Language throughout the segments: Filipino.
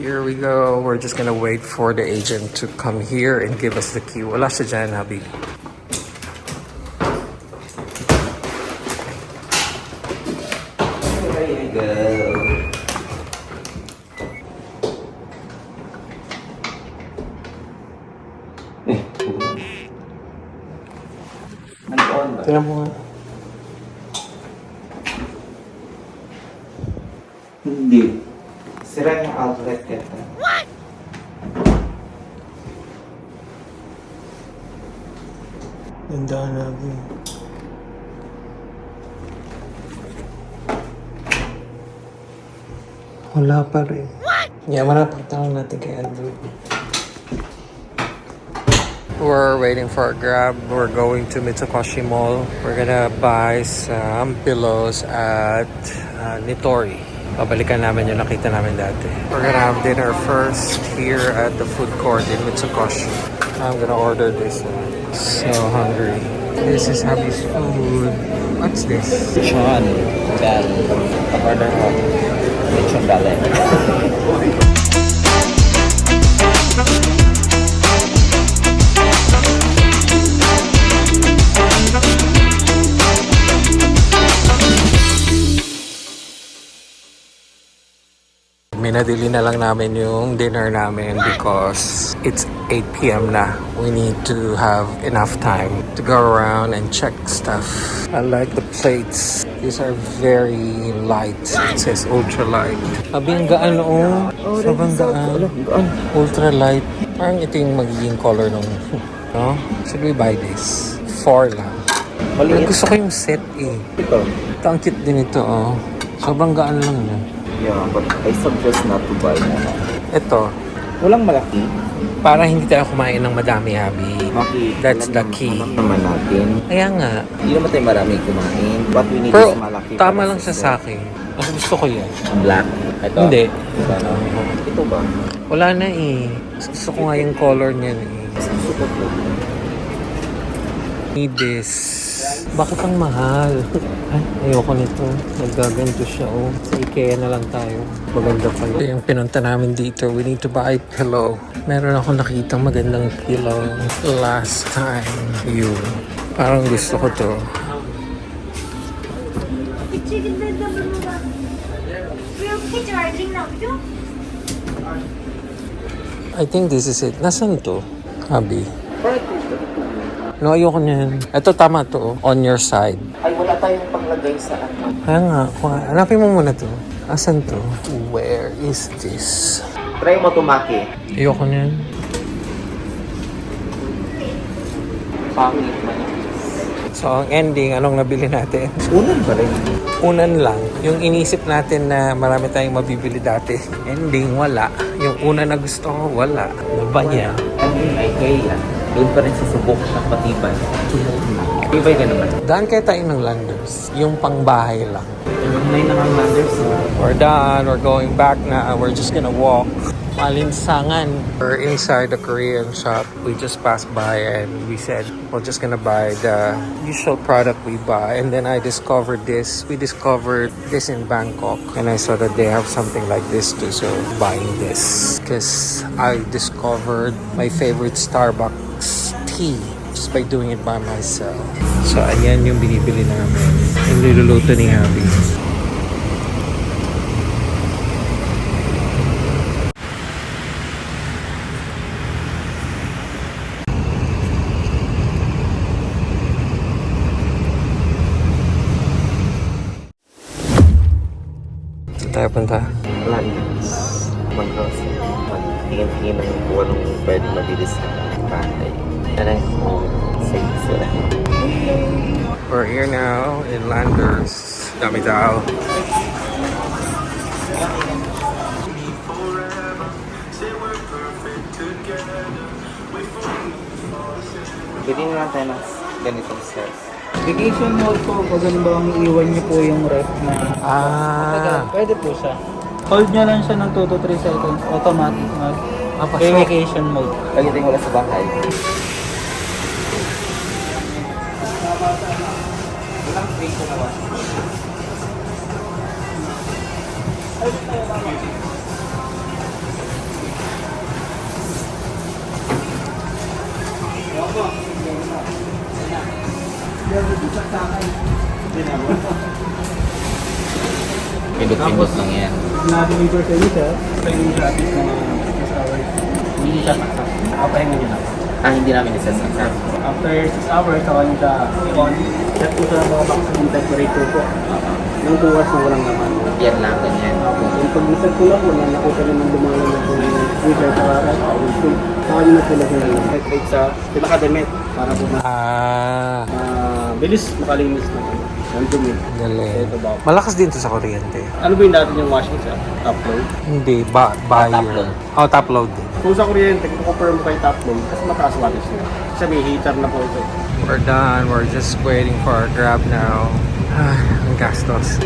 Here we go. We're just gonna wait for the agent to come here and give us the key. Wala siya dyan, Habi. There you go. Nag-on ba? Tingnan mo nga. Hindi. Sira yung outlet kaya. What? Ganda na, Habi. Wala pa rin. What? Yeah, manapagtanong natin kay Andrew. We're waiting for a Grab. We're going to Mitsukoshi Mall. We're gonna buy some pillows at Nitori. Babalikan namin yung nakita namin dati. We're gonna have dinner first here at the food court in Mitsukoshi. I'm gonna order this. So hungry. This is Habi's food. What's this? Lechon belly. Order ko. Lechon belly. Minadili na lang namin yung dinner namin because it's 8 p.m. na. We need to have enough time to go around and check stuff. I like the plates. These are very light. It says ultra light. Abi, ang gaan oh. Sobrang gaan. Ultra light. Parang ito yung magiging color nung... No? Should we buy this? 4 lang. Pero gusto ko yung set eh. Ito. Ito ang cute din ito oh. Sobrang gaan lang niya. Yeah, but I suggest not to buy na. Ito. Walang malaki. Para hindi tayo kumain ng madami, Habi. Maki. That's the key. Alam naman natin. Kaya nga. Hindi naman tayo marami kumain. What we need Pero is malaki. tama lang siya sa akin. Mas gusto ko yan. Ang black. Ito. Hindi. Ito ba? Wala na eh. Mas gusto ko nga yung color niyan eh. Gusto ko po. Need this. Bakit ang mahal? Ay, ayoko nito. Nagaganto siya oh. Sa IKEA na lang tayo. Maganda pa yun. Yung pinunta namin dito, we need to buy pillow. Meron ako nakitang magandang pillow last time. Yun. Parang gusto ko to. I think this is it. Nasaan to? Habi. No, ayoko niyan. Ito tama to. On your side. Ay, wala tayong panglagay sa ano. Kaya nga. Hanapin mo muna to. Asan to? Where is this? Try mo tumaki. Ayoko niyan. Pangit man. So, ang ending, anong nabili natin? Unan pa rin. Unan lang. Yung inisip natin na marami tayong mabibili dati. Ending, wala. Yung una na gusto ko, wala. Ano ba niya? Ano yung IKEA? Doon pa rin sa subok ng patibay. Patibay ka naman. Daan kaya tayo ng Landers. Yung pangbahay lang. May naman landers. We're done. We're going back na. We're just gonna walk. Malinsangan. We're inside the Korean shop. We just passed by and we said we're just gonna buy the usual product we buy. And then I discovered this. We discovered this in Bangkok. And I saw that they have something like this too. So buying this. Because I discovered my favorite Starbucks tea just by doing it by myself. So ayan yung binibili namin. Yung niluluto ni Habi. Tayo punta. Landers. Mag-house. Mag-tingin-tingin ng kung anong pwede mabilis sa bahay. Anong safe sila. We're here now in Landers. Dami tao. Pwede na lang tayo ng ganitong size. Vacation mode po, pag halimbawa iiwan niyo po yung ref na matagal, pwede po siya. Hold nyo lang siya ng 2 to 3 seconds, automatic vacation mode. Pagitin ko lang sa bahay. Ilang space na ba? Pindot-pindot lang yan. Na-deliver sa inyo siya, sa inyo siya at least mga 6 hours. Hindi siya paksa. Nakapahinga niyo na. Hindi namin isasaksak. After 6 hours, saka niyo siya on. Set po siya ng mga maximum temperature po. Yung 2 hours na walang naman. Yan lang, ganyan. Yung pag-reset ko lang po, nakita naman lumalang na po yung freezer sa karat. Saka nyo na po lang yung head sa pinakademit para po bilis makalinis na po. Ang dumi. Galing. Ito ba? Malakas din to sa kuryente. Ano ba yung dati yung washing sa top load? Hindi, Top buyer. load. Oh, top load din. Kung sa kuryente, kung compare mo kay top load, kasi mataas wattage niya. Kasi may heater na po ito. We're done. We're just waiting for our grab now. Ang gastos.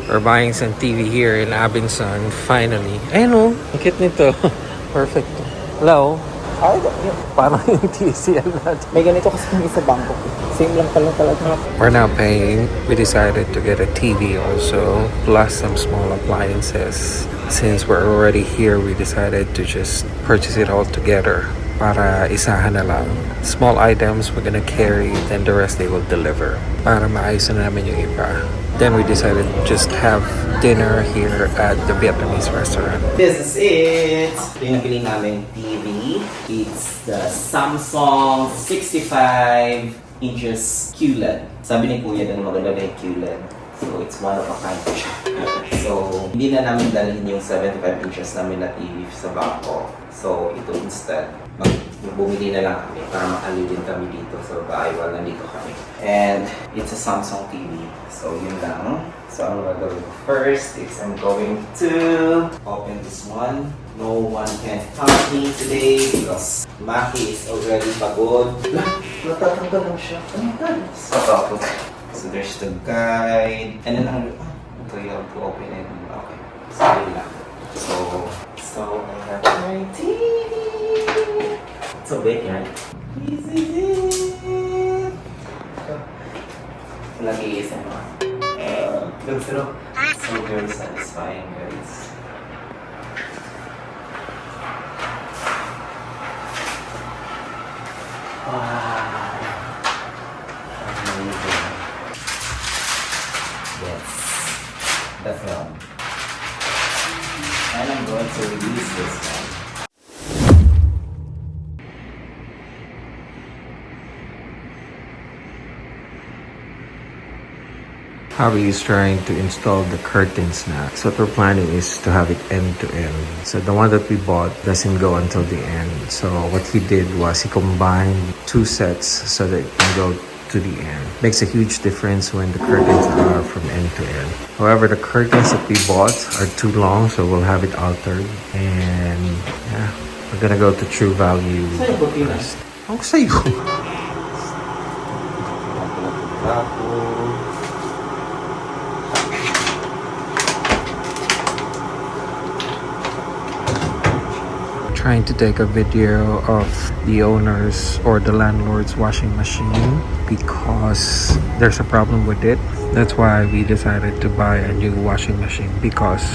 We're buying some TV here in Abinson, finally. Ayun o, ang cute nito. Perfect. Hello? Ay, Parang yung TCL natin. may ganito kasi kami sa bangko. Same lang pala talaga. We're now paying. We decided to get a TV also, plus some small appliances. Since we're already here, we decided to just purchase it all together para isahan na lang. Small items we're gonna carry, then the rest they will deliver. Para maayos na namin yung iba. Then we decided to just have dinner here at the Vietnamese restaurant. This is it! Ito yung napili namin TV. It's the Samsung 65 inches QLED. Sabi ni Kuya din maganda na yung QLED. So it's one of a kind siya. So hindi na namin dalhin yung 75 inches namin na TV sa bangko. So ito instead, bumili na lang kami para makalilin kami dito sa bahay while nandito kami. And it's a Samsung TV. So yun lang. So ang gagawin ko first is I'm going to open this one. No one can help me today because Maki is already pagod. Natatanggal lang siya. Oh my God. So there's the guide. And then ito you have to open it. Okay. So yun lang. So I have my TV. It's so big, right? This is it. Nag-iisip mo. Looks so very satisfying, guys. Wow. Amazing. Yes. The film. And I'm going to release this one. Javi is trying to install the curtains now. So what we're planning is to have it end to end. So the one that we bought doesn't go until the end. So what he did was he combined 2 sets so that it can go to the end. Makes a huge difference when the curtains are from end to end. However, the curtains that we bought are too long, so we'll have it altered. And yeah, we're gonna go to True Value first. Ako sa'yo. Trying to take a video of the owner's or the landlord's washing machine because there's a problem with it. That's why we decided to buy a new washing machine because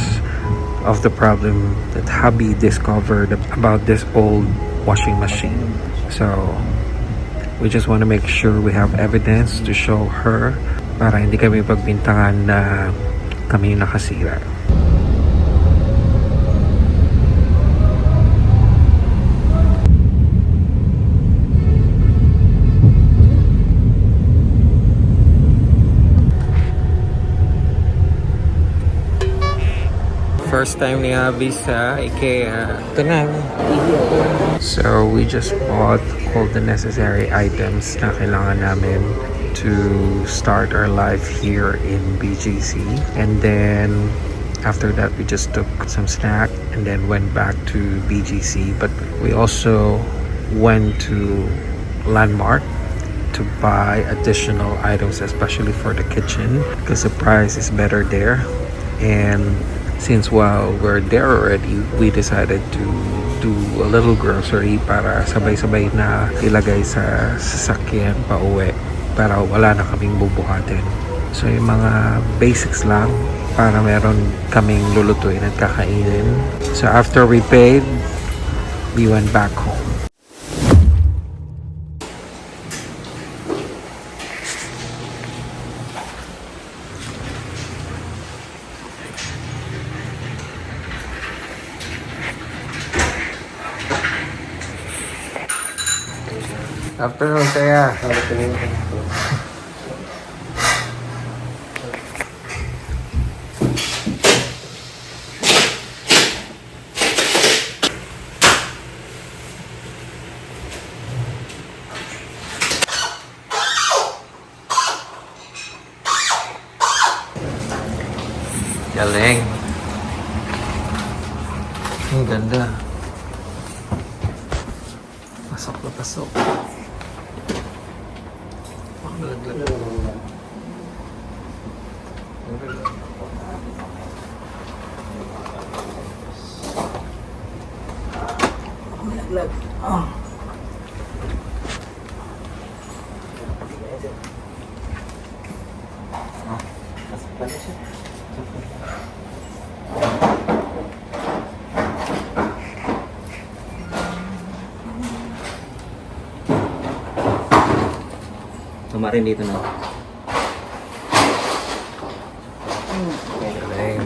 of the problem that hubby discovered about this old washing machine. So we just want to make sure we have evidence to show her para hindi kami pagbintangan na kami yung nakasira. First time ni Abby sa IKEA. Ito na. So, we just bought all the necessary items na kailangan namin to start our life here in BGC. And then, after that, we just took some snack and then went back to BGC. But we also went to Landmark to buy additional items, especially for the kitchen, because the price is better there. And since while we're there already, we decided to do a little grocery para sabay-sabay na ilagay sa sasakyan pa uwi para wala na kaming bubuhatin. So yung mga basics lang para meron kaming lulutuin at kakainin. So after we paid, we went back home. Afternoon, saya. Galing. Ang ganda. Pasok na pasok. Malaglag. Malaglag. Ah. Tumarin dito na. Galing.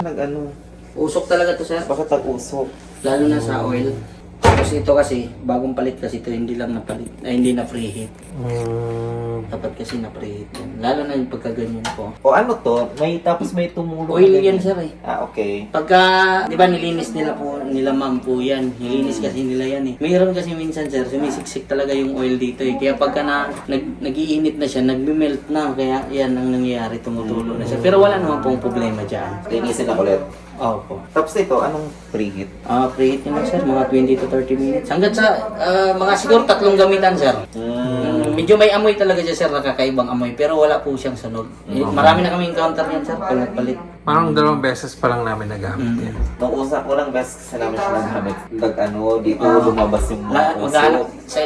Nag-ano? Usok talaga to sir, Bakit nag-usok? lalo na sa oil. Tapos ito kasi, bagong palit kasi ito, hindi lang napalit, ay hindi na preheat. Dapat kasi na preheat yan. Lalo na yung pagkaganyan po. O ano to? Tapos may tumulong. Oil na yan ganyan. sir eh. Ah, okay. Pagka, di ba nilinis nila po, nila ma'am po yan. Nilinis kasi nila yan eh. Mayroon kasi minsan sir, sumisiksik talaga yung oil dito eh. Kaya pagka nag-iinit na siya, nagme-melt na. Kaya yan ang nangyayari, tumutulo na siya. Pero wala naman pong problema dyan. Linisin na ulit. Opo. Tapos ito, anong preheat? Preheat nyo lang sir, mga 20 to 30 minutes. Hanggat sa, mga siguro 3 gamitan sir. Medyo may amoy talaga siya sir, nakakaibang amoy. Pero wala po siyang sunog. Marami na kami encounter yan sir, pag nagpalit. Parang 2 beses pa lang namin nagamit yan. Nung usap ko lang, best kasi namin siya nagamit. Dito lumabas yung Maghahanap sa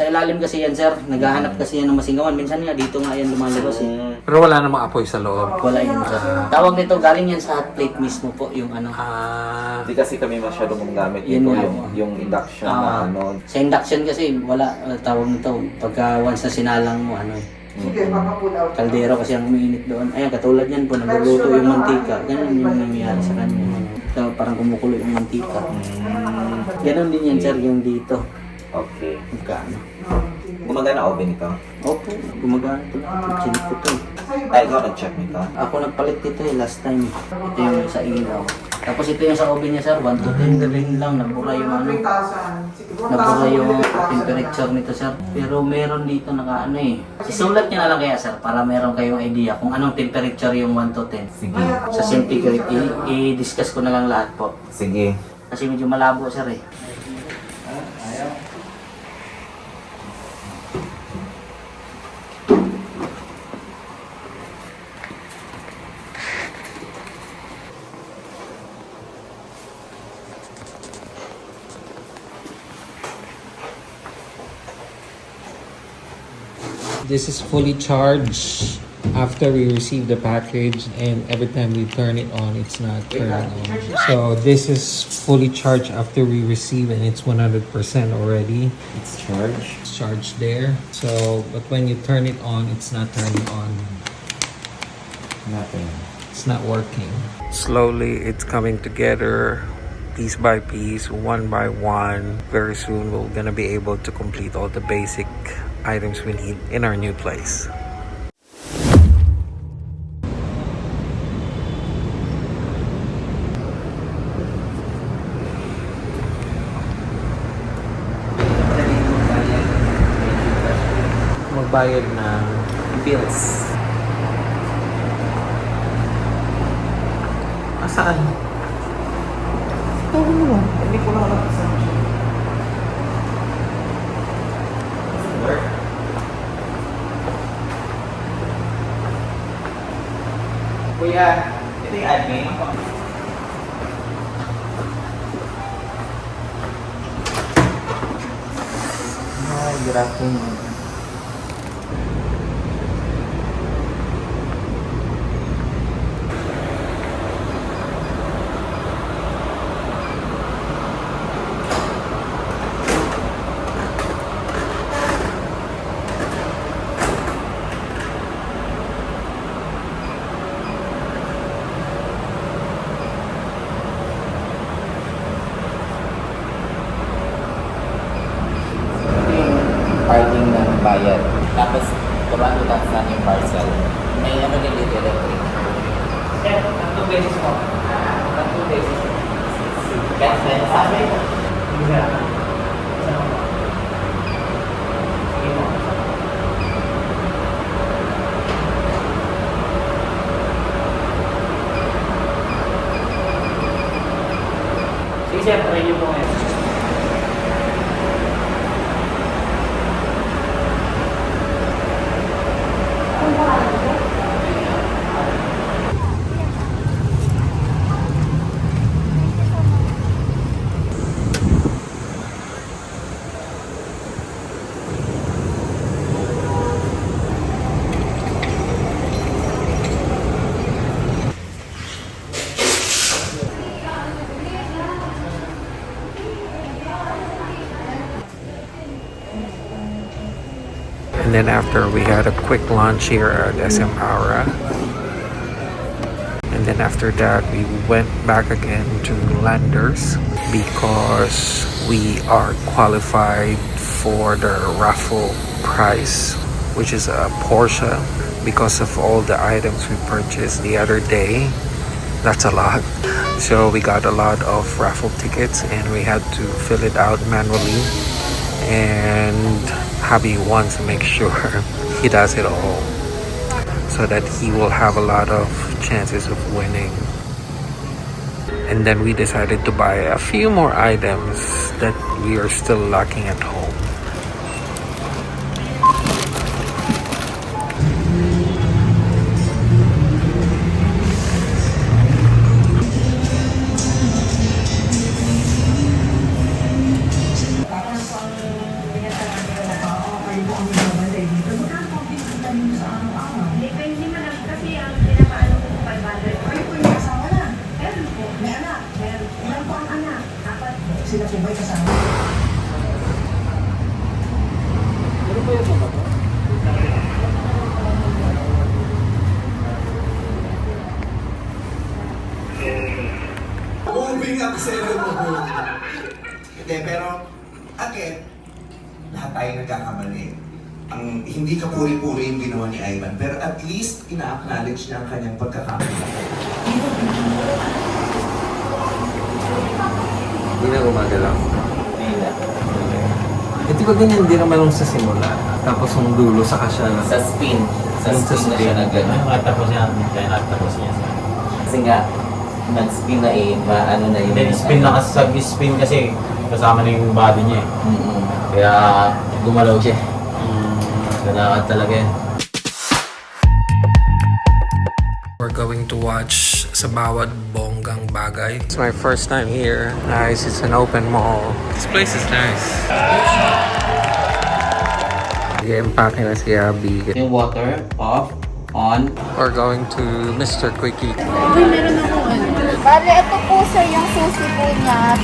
ilalim kasi yan sir. Naghahanap kasi yan ng masingawan. Minsan nga dito nga yan lumalabas eh. Pero wala namang apoy sa loob. Wala yun sir. Tawag nito galing yan sa hot plate mismo po yung ano. Hindi kasi kami masyadong gumagamit Yun dito, nga. yung induction na ano. Sa induction kasi wala tawag nito. Pagka once na sinalang mo ano eh. Kaldero kasi ang umiinit doon. Ayan, katulad yan po, nagluluto yung mantika. Ganun yung nangyayari sa kanya. So, parang kumukulo yung mantika. Ganun din yan, sir, yung dito. Okay. Magkano? Gumagana oven ito? Opo, gumagana ito. Chinik ko ito. Ay, ikaw nag-check nito? Ako nagpalit dito last time. Ito yung sa ilaw. Tapos ito yung sa oven niya, sir. 1 to 10 rin lang. Nabura yung ano. Nabura yung temperature nito, sir. Pero meron dito naka ano eh. Isulat niya na lang kaya, sir, para meron kayong idea kung anong temperature yung 1 to 10. Sige. Sa centigrade, i-discuss ko na lang lahat po. Sige. Kasi medyo malabo, sir eh. This is fully charged after we receive the package, and every time we turn it on, it's not turning on. So this is fully charged after we receive, and it's 100% already. It's charged. It's charged there. So, but when you turn it on, it's not turning on. Nothing. It's not working. Slowly, it's coming together, piece by piece, one by one. Very soon, we're gonna be able to complete all the basic items we need in our new place. Magbayad ng Bills. Saan? Hindi ko lang alam kung saan siya. Kuya, ito yung admin. Ay, grabe. bayad. Tapos, turuan mo saan yung parcel. May ano din dito, electric. Sir, 2 beses po. 2 beses. Best friend sa amin. Sige, sir. Sige po. Sige, sir. Try niyo po ngayon. And then after, we had a quick lunch here at SM Aura. And then after that, we went back again to Landers because we are qualified for the raffle prize, which is a Porsche. Because of all the items we purchased the other day, that's a lot. So we got a lot of raffle tickets and we had to fill it out manually. And Habi wants to make sure he does it all so that he will have a lot of chances of winning. And then we decided to buy a few more items that we are still lacking at home. Moving up sa Hindi, pero again, lahat tayo nagkakamali. Ang hindi ka puri-puri yung ginawa ni Ivan, pero at least ina-acknowledge niya ang kanyang pagkakamali. Hindi na gumagalaw. Ayun na. Eh, di ba ganyan din naman nung sa simula? Tapos yung dulo, saka siya na. Sa spin. Sa Yung sa spin na siya spin. na gano'n. Tapos niya, kaya natapos niya. Kasi nga, nag-spin na maano na yun. Then spin na kasi, sa spin kasi kasama na yung body niya eh. Mm-mm. Kaya gumalaw siya. Kailangan talaga yan. We're going to watch sa bawat bonggang bagay. It's my first time here. Nice, it's an open mall. This place is nice. I-empake na si Abby. Yung water, off, on. We're going to Mr. Quickie. Bale, ito po sir yung susi po niya.